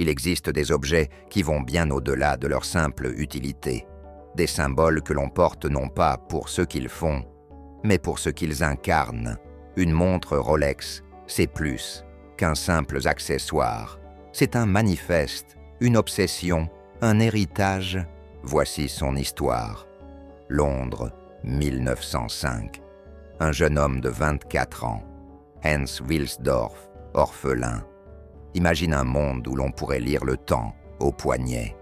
Il existe des objets qui vont bien au-delà de leur simple utilité, des symboles que l'on porte non pas pour ce qu'ils font, mais pour ce qu'ils incarnent. Une montre Rolex, c'est plus qu'un simple accessoire. C'est un manifeste, une obsession, un héritage. Voici son histoire. Londres, 1905. Un jeune homme de 24 ans, Hans Wilsdorf, orphelin. Imagine un monde où l'on pourrait lire le temps au poignet.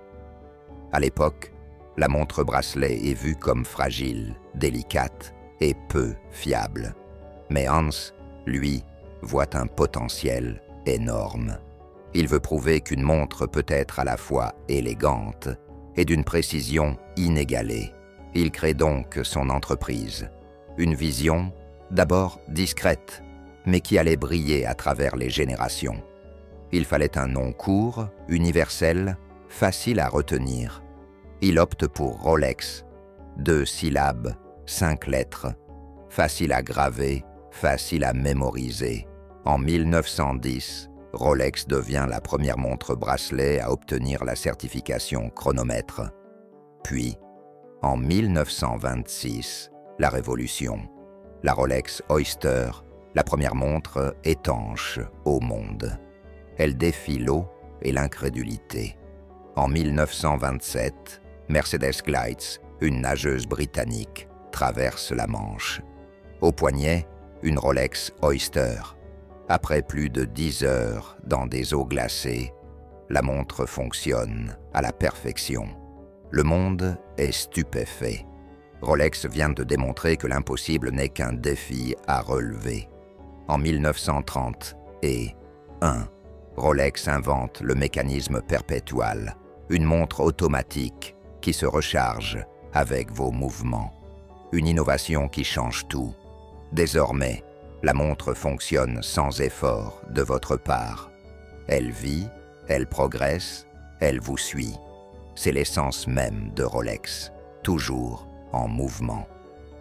À l'époque, la montre bracelet est vue comme fragile, délicate et peu fiable. Mais Hans, lui, voit un potentiel énorme. Il veut prouver qu'une montre peut être à la fois élégante et d'une précision inégalée. Il crée donc son entreprise. Une vision, d'abord discrète, mais qui allait briller à travers les générations. Il fallait un nom court, universel, facile à retenir. Il opte pour Rolex, 2 syllabes, 5 lettres, facile à graver, facile à mémoriser. En 1910, Rolex devient la première montre bracelet à obtenir la certification chronomètre. Puis, en 1926, la Révolution. La Rolex Oyster, la première montre étanche au monde. Elle défie l'eau et l'incrédulité. En 1927, Mercedes Gleitz, une nageuse britannique, traverse la Manche. Au poignet, une Rolex Oyster. Après plus de 10 heures dans des eaux glacées, la montre fonctionne à la perfection. Le monde est stupéfait. Rolex vient de démontrer que l'impossible n'est qu'un défi à relever. En 1930 et 1, Rolex invente le mécanisme perpétual, une montre automatique qui se recharge avec vos mouvements. Une innovation qui change tout. Désormais, la montre fonctionne sans effort de votre part. Elle vit, elle progresse, elle vous suit. C'est l'essence même de Rolex, toujours en mouvement,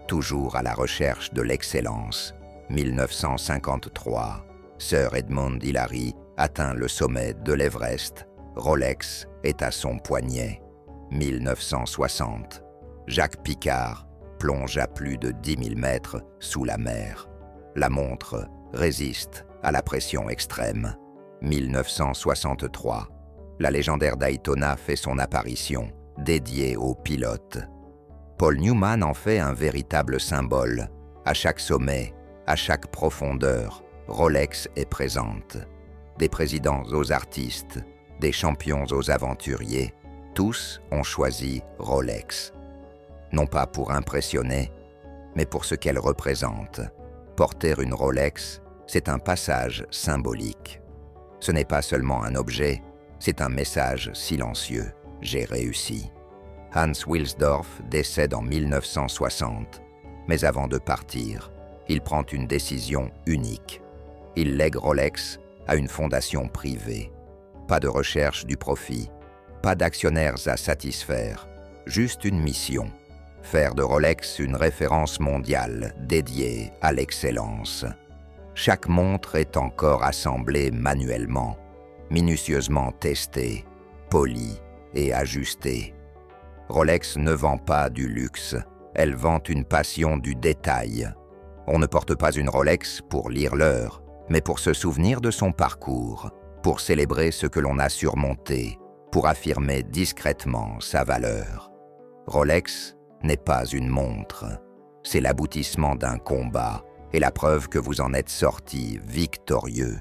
toujours à la recherche de l'excellence. 1953, Sir Edmund Hillary atteint le sommet de l'Everest. Rolex est à son poignet. 1960, Jacques Piccard plonge à plus de 10 000 mètres sous la mer. La montre résiste à la pression extrême. 1963, la légendaire Daytona fait son apparition, dédiée aux pilotes. Paul Newman en fait un véritable symbole. À chaque sommet, à chaque profondeur, Rolex est présente. Des présidents aux artistes, des champions aux aventuriers, tous ont choisi Rolex. Non pas pour impressionner, mais pour ce qu'elle représente. Porter une Rolex, c'est un passage symbolique. Ce n'est pas seulement un objet, c'est un message silencieux. J'ai réussi. Hans Wilsdorf décède en 1960, mais avant de partir, il prend une décision unique. Il lègue Rolex à une fondation privée. Pas de recherche du profit, pas d'actionnaires à satisfaire, juste une mission. Faire de Rolex une référence mondiale dédiée à l'excellence. Chaque montre est encore assemblée manuellement, minutieusement testée, polie et ajustée. Rolex ne vend pas du luxe, elle vend une passion du détail. On ne porte pas une Rolex pour lire l'heure, mais pour se souvenir de son parcours, pour célébrer ce que l'on a surmonté, pour affirmer discrètement sa valeur. Rolex n'est pas une montre, c'est l'aboutissement d'un combat et la preuve que vous en êtes sorti victorieux.